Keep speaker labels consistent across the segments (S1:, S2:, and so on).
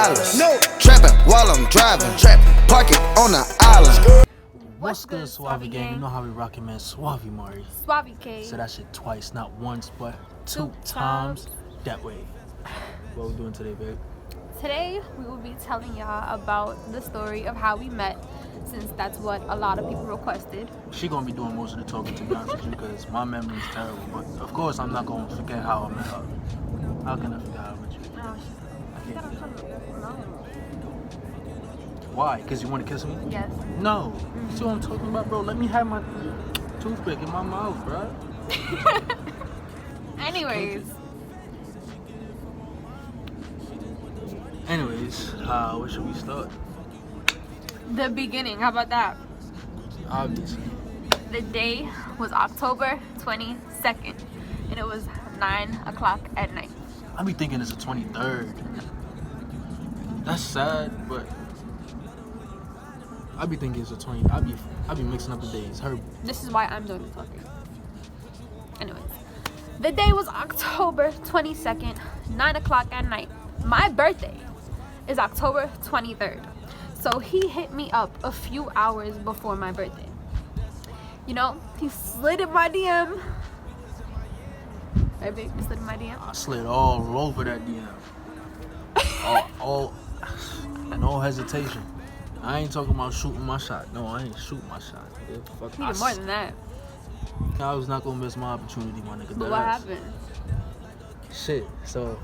S1: dollars. No. Trapping while I'm driving. Park it on the island.
S2: What's good, Suave Gang? You know how we rockin', man. Suave Mari.
S3: Suave K.
S2: Said that shit twice, not once, but two times that way. What we doing today, babe?
S3: Today, we will be telling y'all about the story of how we met, since that's what a lot of people requested.
S2: She gonna be doing most of the talking, to be honest with you, because my memory is terrible. But of course, I'm not gonna forget how I met her. How can I forget how I met you?
S3: Oh,
S2: I can't forget. Why? Because you want to kiss me?
S3: Yes.
S2: No. You see what I'm talking about, bro? Let me have my toothpick in my mouth, bro.
S3: Anyways,
S2: where should we start?
S3: the beginning. How about that?
S2: Obviously.
S3: The day was October 22nd, and it was 9 o'clock at night.
S2: I be thinking it's the 23rd. That's sad, but I be thinking it's the 20th. I be mixing up the days.
S3: This is why I'm doing the talking. Anyways, the day was October 22nd, 9 o'clock at night. My birthday is October 23rd. So he hit me up a few hours before my birthday. You know, he slid in my DM. Right, babe? You slid in my DM?
S2: I slid all over that DM. No hesitation. I ain't talking about shooting my shot. No, I ain't shooting my shot. Fuck,
S3: You did more than that.
S2: I was not gonna miss my opportunity, my nigga.
S3: But what happened?
S2: Shit, so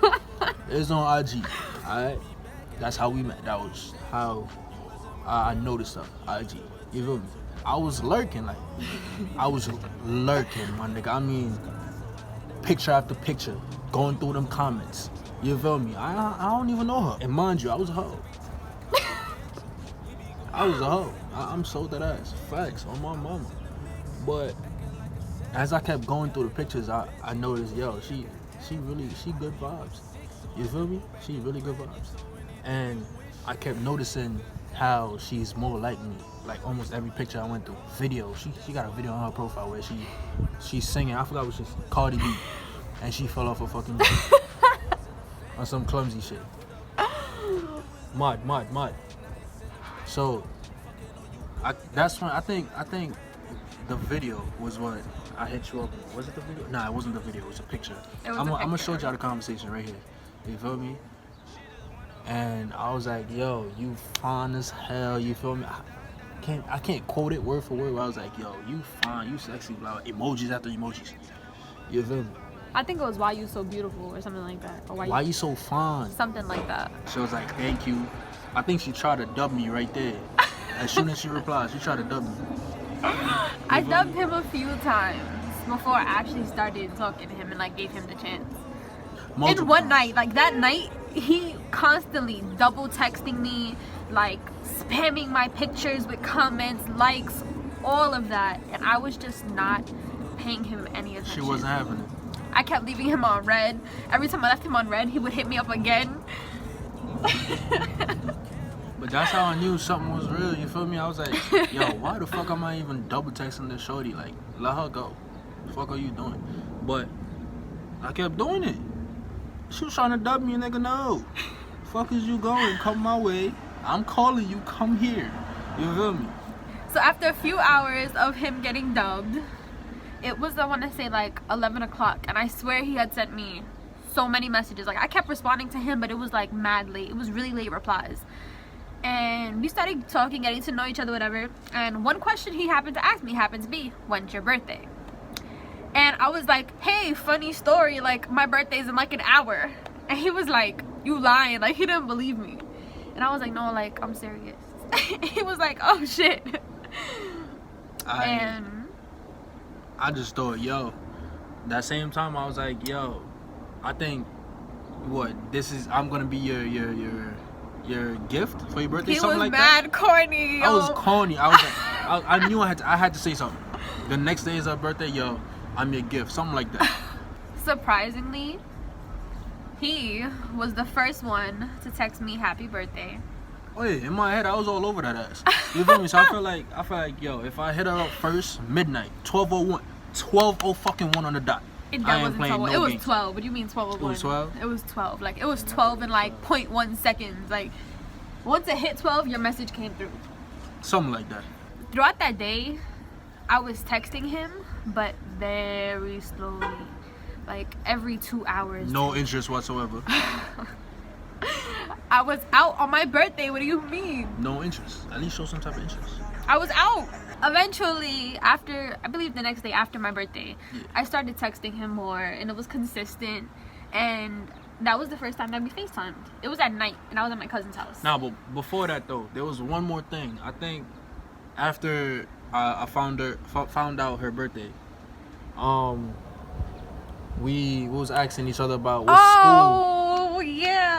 S2: it was on IG, alright? That's how we met. That was how I noticed her, IG. You feel me? I was lurking, my nigga. I mean, picture after picture, going through them comments. You feel me? I don't even know her. And mind you, I was a hoe. I'm so that ass. Facts on my mama. But as I kept going through the pictures, I noticed, yo, she good vibes. You feel me? She really good vibes. And I kept noticing how she's more like me. Like almost every picture I went through. Video. She got a video on her profile where she's singing. I forgot what she's Cardi B. And she fell off a fucking on some clumsy shit. Mud. So that's when I think the video was what I hit you up. Was it the video? Nah, it wasn't the video. It was a picture. I'm gonna show y'all the conversation right here. You feel me? And I was like, yo, you fine as hell. You feel me? I can't quote it word for word. But I was like, yo, you fine, you sexy, blah, emojis after emojis. You feel me?
S3: I think it was why you so beautiful or something like that. Or
S2: why you so fine?
S3: Something like that.
S2: She was like, thank you. I think she tried to dub me right there. As soon as she replied, she tried to dub me.
S3: I dubbed him a few times before I actually started talking to him and like gave him the chance.
S2: Multiple
S3: In one
S2: times.
S3: night, like that night, he constantly double texting me, like spamming my pictures with comments, likes, all of that, and I was just not paying him any attention.
S2: She wasn't having it.
S3: I kept leaving him on red. Every time I left him on red, he would hit me up again.
S2: But that's how I knew something was real, you feel me? I was like, yo, why the fuck am I even double texting this shorty? Like, let her go. The fuck are you doing? But I kept doing it. She was trying to dub me, nigga, no. Fuck is you going? Come my way. I'm calling you, come here. You feel me?
S3: So after a few hours of him getting dubbed, it was, I want to say, like 11 o'clock, and I swear he had sent me so many messages. Like, I kept responding to him, but it was like mad late. It was really late replies. And we started talking, getting to know each other, whatever. And one question he happened to ask me happened to be, when's your birthday? And I was like, hey, funny story, like my birthday's in like an hour. And he was like, you lying, like he didn't believe me. And I was like, no, like I'm serious. He was like, oh shit.
S2: I just thought, yo, that same time I was like, yo, I think I'm gonna be your gift for your birthday,
S3: he
S2: something like
S3: that. He
S2: that.
S3: was mad corny.
S2: I was corny. I was like, I knew I had to say something. The next day is her birthday, yo, I'm your gift, something like that.
S3: Surprisingly, he was the first one to text me happy birthday.
S2: Oh yeah, in my head I was all over that ass. You feel me? So I feel like, yo, if I hit her up first, midnight, 12:01 fucking 1 on the dot.
S3: That
S2: I ain't
S3: wasn't
S2: playing
S3: 12.
S2: no
S3: It was
S2: games.
S3: 12. What do you mean 12?
S2: It was 12?
S3: It was 12. Like, it was 12 in like 0.1 seconds. Like, once it hit 12, your message came through.
S2: Something like that.
S3: Throughout that day, I was texting him, but very slowly. Like, every 2 hours.
S2: No interest whatsoever.
S3: I was out on my birthday. What do you mean?
S2: No interest. At least show some type of interest.
S3: I was out. Eventually, after, I believe the next day after my birthday,
S2: Yeah.
S3: I started texting him more, and it was consistent. And that was the first time that we FaceTimed. It was at night, and I was at my cousin's house.
S2: Nah, but before that though, there was one more thing. I think after I found out her birthday, we was asking each other about what
S3: Oh, yeah.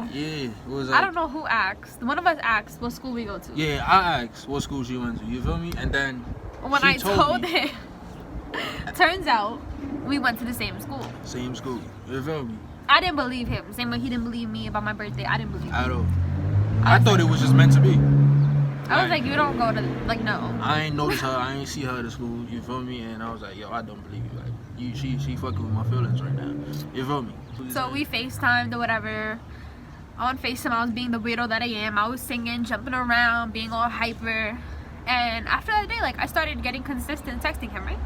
S2: school. Yeah, it was.
S3: I don't know who asked. One of us asked what school we go to.
S2: Yeah, I asked what school she went to. You feel me? And then
S3: When
S2: she
S3: I told
S2: me,
S3: him, turns out we went to the same school.
S2: Same school. You feel me?
S3: I didn't believe him. Same way he didn't believe me about my birthday. I didn't believe him.
S2: At all. I thought it was just meant to be.
S3: I was like, you don't go to, like, no.
S2: I ain't notice her. I ain't see her at school. You feel me? And I was like, yo, I don't believe you. Like, she fucking with my feelings right now. You feel me?
S3: So we FaceTimed or whatever. On FaceTime, I was being the weirdo that I am. I was singing, jumping around, being all hyper. And after that day, like, I started getting consistent texting him, right?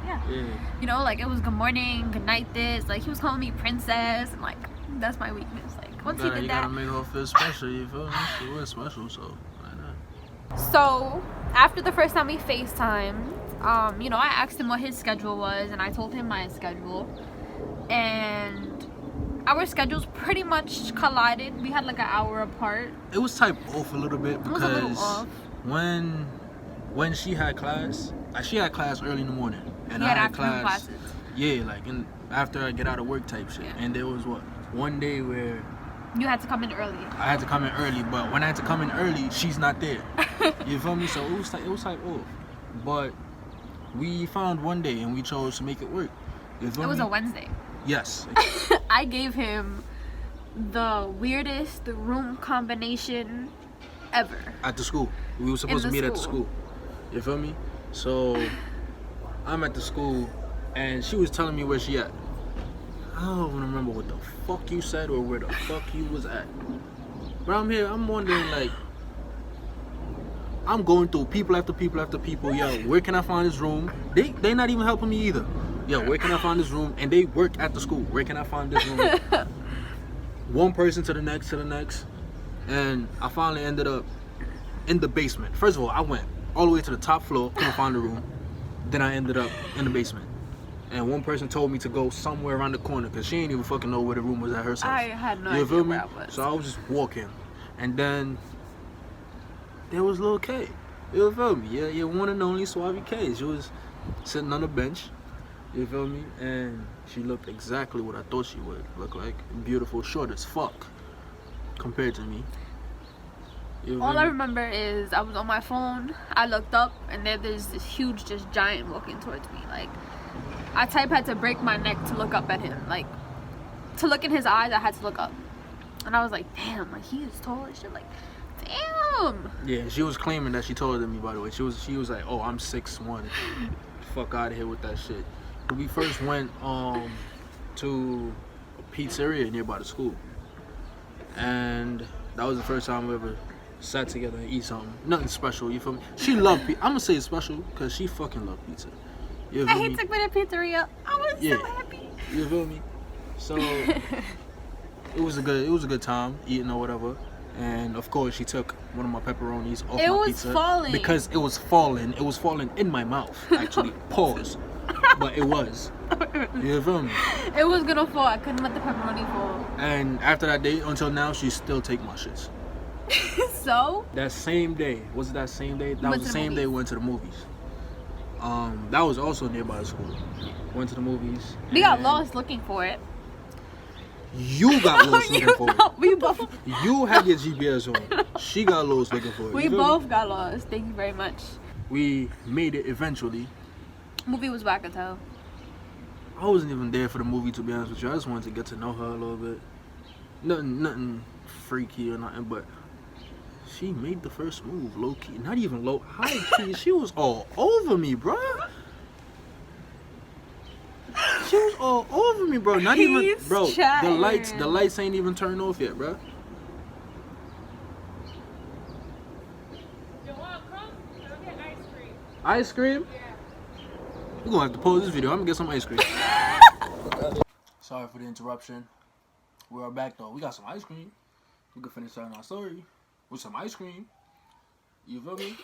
S3: Yeah. You know, like, it was good morning, good night this. Like, he was calling me princess. And, like, that's my weakness. Like, once he did
S2: you
S3: that.
S2: gotta make her feel special. You feel me? She was special, so why not?
S3: So, after the first time we FaceTimed, you know, I asked him what his schedule was, and I told him my schedule. And our schedules pretty much collided. We had like an hour apart.
S2: It was type off a little bit
S3: It was a little
S2: because
S3: off.
S2: when she had class early in the morning, and
S3: He
S2: I
S3: had
S2: had
S3: afternoon
S2: class.
S3: classes.
S2: Yeah, like after I get out of work type shit.
S3: Yeah.
S2: And there was one day where
S3: You had to come in early.
S2: I had to come in early, but when I had to come in early, she's not there. You feel me? So it was type off. But we found one day and we chose to make it work. You feel
S3: It was
S2: me?
S3: a Wednesday.
S2: Yes.
S3: I gave him the weirdest room combination ever.
S2: At the school. We were supposed
S3: In
S2: to
S3: the
S2: meet at the
S3: school.
S2: school. You feel me? So I'm at the school and she was telling me where she at. I don't even remember what the fuck you said or where the fuck you was at. But I'm here, I'm wondering, like, I'm going through people after people after people. Yo, where can I find this room? They not even helping me either. Yo, where can I find this room? And they work at the school. Where can I find this room? One person to the next. And I finally ended up in the basement. First of all, I went all the way to the top floor, couldn't find the room. Then I ended up in the basement. And one person told me to go somewhere around the corner because she ain't even fucking know where the room was at herself.
S3: I had no
S2: You
S3: idea
S2: feel me?
S3: where I was.
S2: So I was just walking. And then there was Lil K. You feel me? Yeah, your one and only Suave K. She was sitting on the bench. You feel me? And she looked exactly what I thought she would look like. Beautiful, short as fuck compared to me. You feel
S3: All I
S2: me?
S3: remember is I was on my phone, I looked up, and there's this huge, just giant walking towards me. Like, I had to break my neck to look up at him. Like, to look in his eyes, I had to look up. And I was like, damn, like, he is tall as shit. Like, damn.
S2: Yeah, she was claiming that she taller than me, by the way. She was like, oh, I'm 6'1". Fuck out of here with that shit. When we first went to a pizzeria nearby the school. And that was the first time we ever sat together and eat something. Nothing special, you feel me? She loved pizza. I'm gonna say it's special because she fucking loved pizza. You feel
S3: He
S2: me?
S3: took me to pizzeria. I was
S2: Yeah.
S3: so happy.
S2: You feel me? So it was a good time eating or whatever. And of course she took one of my pepperonis off
S3: It
S2: my
S3: was
S2: pizza
S3: falling.
S2: because it was falling. It was falling in my mouth, actually. Pause. But it was. You feel me?
S3: It was gonna fall. I couldn't let the pepperoni fall.
S2: And after that day until now, she still take my shits.
S3: So,
S2: That same day, was it that same day? That
S3: Went
S2: was
S3: to
S2: the
S3: the
S2: same day we
S3: movies.
S2: went to the movies. That was also nearby the school. Went to the movies.
S3: we got
S2: and
S3: lost looking for it.
S2: You got lost looking for it.
S3: We both.
S2: You had your GPS on. She got lost looking for it.
S3: We
S2: You feel me?
S3: both got lost. Thank you very much.
S2: We made it eventually.
S3: Movie was whack as hell.
S2: I wasn't even there for the movie, to be honest with you. I just wanted to get to know her a little bit. Nothing freaky or nothing, but she made the first move, low key. Not even low, high key. She was all over me, bruh. She was all over me, bro. Not even,
S3: He's
S2: bro.
S3: chatting.
S2: The lights ain't even turned off yet, bro.
S4: You want crumbs? Go get ice cream.
S2: Ice cream?
S4: Yeah.
S2: We're gonna have to pause this video. I'm gonna get some ice cream. Sorry for the interruption. We are back though. We got some ice cream. We can finish telling our story with some ice cream. You feel me?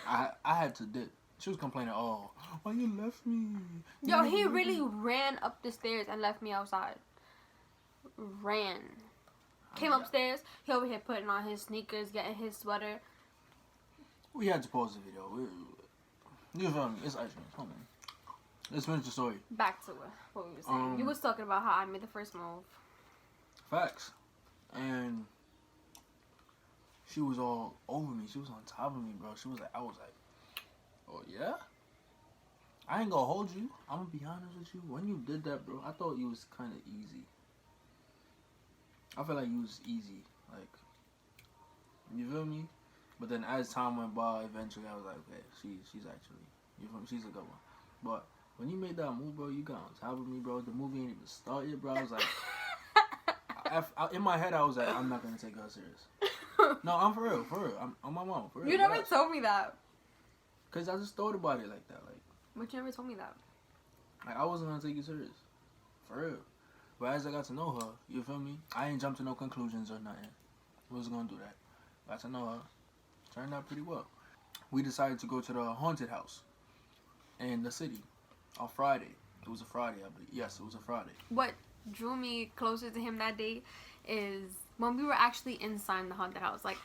S2: I had to dip. She was complaining, oh, why you left me?
S3: Yo, he really ran up the stairs and left me outside. Ran. Came upstairs. He over here putting on his sneakers, getting his sweater.
S2: We had to pause the video. You feel me? It's ice cream. Come on. Let's finish the story.
S3: Back to what we were saying. You was talking about how I made the first move.
S2: Facts. And she was all over me. She was on top of me, bro. She was like, I was like, oh yeah? I ain't gonna hold you. I'm gonna be honest with you. When you did that, bro, I thought you was kind of easy. I feel like you was easy. Like, you feel me? But then as time went by, eventually I was like, okay, she's actually, you feel me? She's a good one. But when you made that move, bro, you got on top of me, bro. The movie ain't even started, bro. I was like, in my head, I was like, I'm not gonna take her serious. No, I'm for real. I'm my mom, for real.
S3: You never told me that.
S2: Cause I just thought about it like that, like.
S3: But you never told me that.
S2: Like I wasn't gonna take you serious, for real. But as I got to know her, you feel me? I ain't jumped to no conclusions or nothing. I wasn't gonna do that. Got to know her. Turned out pretty well. We decided to go to the haunted house in the city on Friday. It was a Friday, I believe. Yes, it was a Friday.
S3: What drew me closer to him that day is when we were actually inside the haunted house. Like,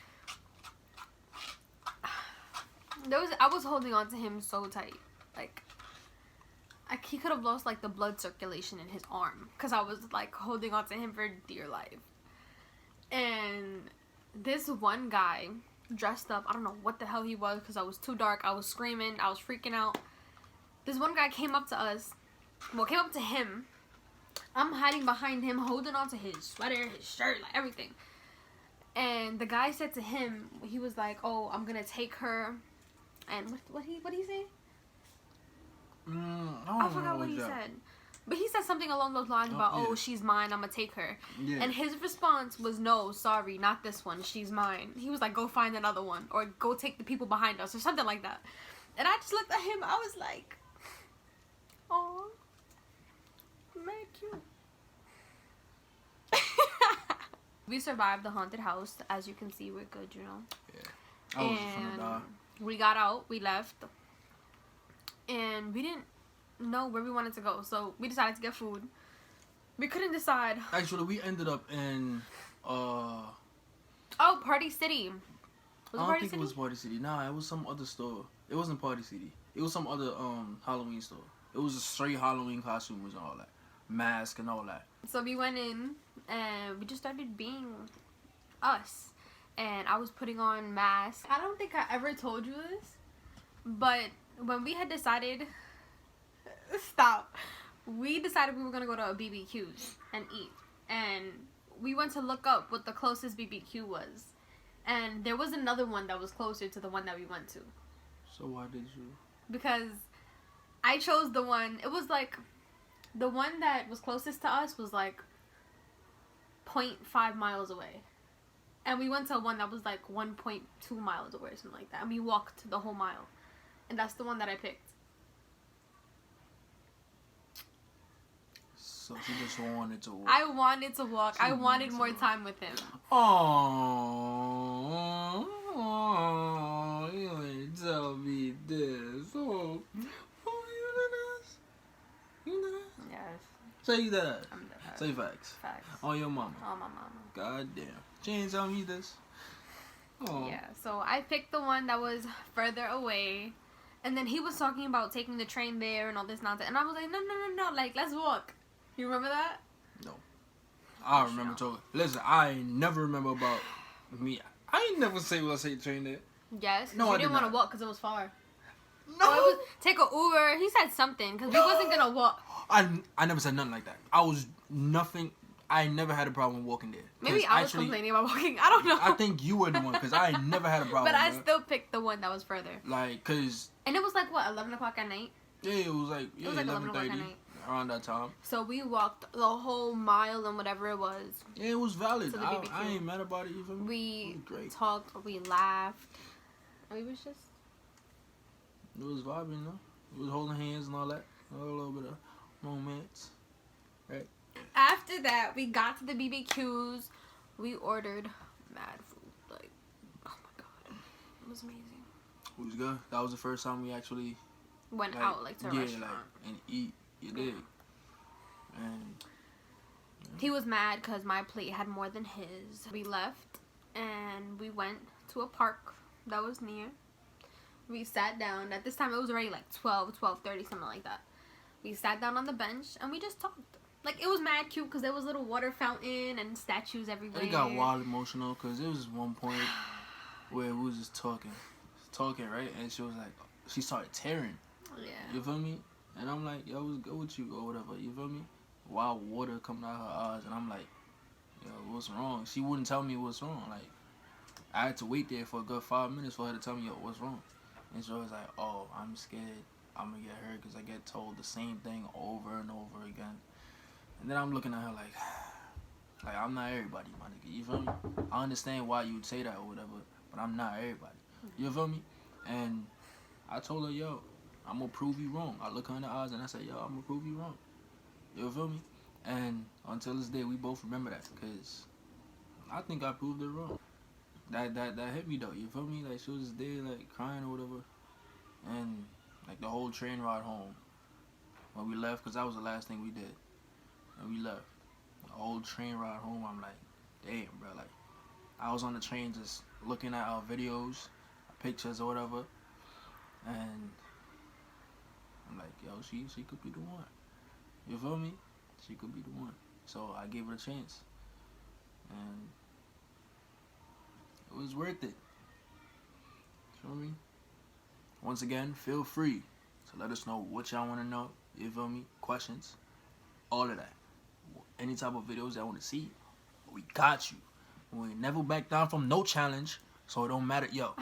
S3: I was holding on to him so tight. Like, he could have lost like the blood circulation in his arm because I was like holding on to him for dear life. And this one guy dressed up, I don't know what the hell he was because I was too dark. I was screaming, I was freaking out. This one guy came up to us, came up to him. I'm hiding behind him, holding on to his sweater, his shirt, like everything. And the guy said to him, he was like, oh, I'm gonna take her. And what he say? I forgot what he said. But he said something along those lines about, oh, she's mine, I'm gonna take her. Yeah. And his response was, no, sorry, not this one, she's mine. He was like, go find another one, or go take the people behind us, or something like that. And I just looked at him, I was like, oh, very cute. We survived the haunted house. As you can see, we're good, you know.
S2: Yeah. I was finna die.
S3: We got out, we left, and we didn't know where we wanted to go, so we decided to get food. We couldn't decide.
S2: Actually, we ended up in
S3: Party City.
S2: I don't think it was Party City. Nah, it was some other store. It wasn't Party City. It was some other Halloween store. It was a straight Halloween costumes and all that, mask and all that. So
S3: we went in and we just started being us. And I was putting on masks. I don't think I ever told you this, but when we had decided, we decided we were gonna go to a BBQ's and eat. And we went to look up what the closest BBQ was. And there was another one that was closer to the one that we went to.
S2: So why did you?
S3: Because I chose the one, it was like, the one that was closest to us was like 0.5 miles away. And we went to one that was like 1.2 miles away or something like that. And we walked the whole mile. And that's the one that I picked.
S2: So she just wanted to walk.
S3: I wanted to walk. I wanted more time with him.
S2: Oh, you ain't tell me this. Oh, you know this? You know this?
S3: Yes.
S2: Say that.
S3: I'm dead.
S2: Say facts.
S3: Facts.
S2: On your mama.
S3: On my mama.
S2: God damn. She ain't tell me this. Oh.
S3: Yeah, so I picked the one that was further away. And then he was talking about taking the train there and all this nonsense. And I was like, no, like, let's walk. You remember that?
S2: No. I remember talking. Listen, I never remember about me. I ain't never say what I say train there.
S3: Yes.
S2: No,
S3: you
S2: I
S3: didn't
S2: did
S3: want to
S2: not.
S3: walk because it was far.
S2: No.
S3: Or it was, take a Uber. He said something because we wasn't going to walk.
S2: I never said nothing like that. I was nothing. I never had a problem walking there.
S3: Maybe I was complaining about walking. I don't know.
S2: I think you were the one because I never had a problem.
S3: But I still picked the one that was further.
S2: Like, cause.
S3: And it was like what, 11 o'clock at night?
S2: Yeah, it was like
S3: 11 o'clock at night.
S2: around that time.
S3: So we walked the whole mile and whatever it was.
S2: Yeah, it was valid.
S3: To the BBQ.
S2: I ain't mad about it even.
S3: We
S2: great.
S3: talked, we laughed. We was just...
S2: It was vibing, you know? It was holding hands and all that. A little bit of romance. Right?
S3: After that, we got to the BBQs. We ordered mad food. Like, oh my god. It was amazing.
S2: It was good. That was the first time we actually
S3: Went out, like, to a restaurant.
S2: and eat. You did. And
S3: he was mad because my plate had more than his. We left and we went to a park that was near. We sat down. At this time, it was already like 12:30, something like that. We sat down on the bench and we just talked. Like, it was mad cute because there was a little water fountain and statues everywhere.
S2: it got wild emotional because there was one point where we was just talking, right? And she was like, she started tearing.
S3: Yeah.
S2: You feel me? And I'm like, yo, what's good with you or whatever? You feel me? Wild water coming out her eyes, and I'm like, yo, what's wrong? She wouldn't tell me what's wrong. Like, I had to wait there for a good 5 minutes for her to tell me, yo, what's wrong? And she was like, oh, I'm scared I'm gonna get hurt because I get told the same thing over and over again. And then I'm looking at her like I'm not everybody, my nigga. You feel me? I understand why you'd say that or whatever, but I'm not everybody. You feel me? And I told her, yo, I'm gonna prove you wrong. I look her in the eyes and I said, yo, I'm gonna prove you wrong. You feel me? And until this day, we both remember that because I think I proved it wrong. That hit me though. You feel me? Like, she was just there, like, crying or whatever. And like the whole train ride home when we left, because that was the last thing we did, and we left. The whole train ride home, I'm like, damn, bro. Like, I was on the train just looking at our videos, pictures or whatever, and I'm like, yo, she could be the one. You feel me? She could be the one. So I gave her a chance, and it was worth it. You feel me? Once again, feel free to let us know what y'all want to know. You feel me? Questions, all of that. Any type of videos y'all want to see, we got you. We ain't never back down from no challenge, so it don't matter. Yo,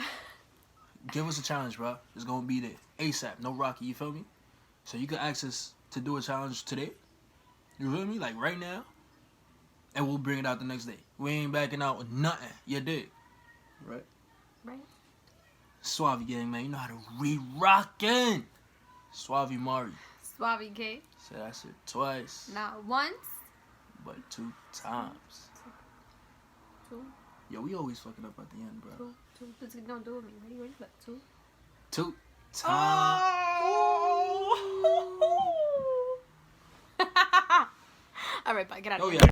S2: give us a challenge, bro. It's gonna be there ASAP. No Rocky. You feel me? So you can ask us to do a challenge today. You feel me? Like right now, and we'll bring it out the next day. We ain't backing out with nothing. You dig? Right?
S3: Right.
S2: Suave gang, man. You know how to re-rockin'. Suave Mari.
S3: Suave K.
S2: Said that shit twice.
S3: Not once.
S2: But 2 times.
S3: 2.
S2: Yo, we always fucking up at the end, bro.
S3: 2. This is gonna do with me. Ready? But 2.
S2: 2 times.
S3: All right, bye. Get out of
S2: Oh,
S3: here.
S2: yeah.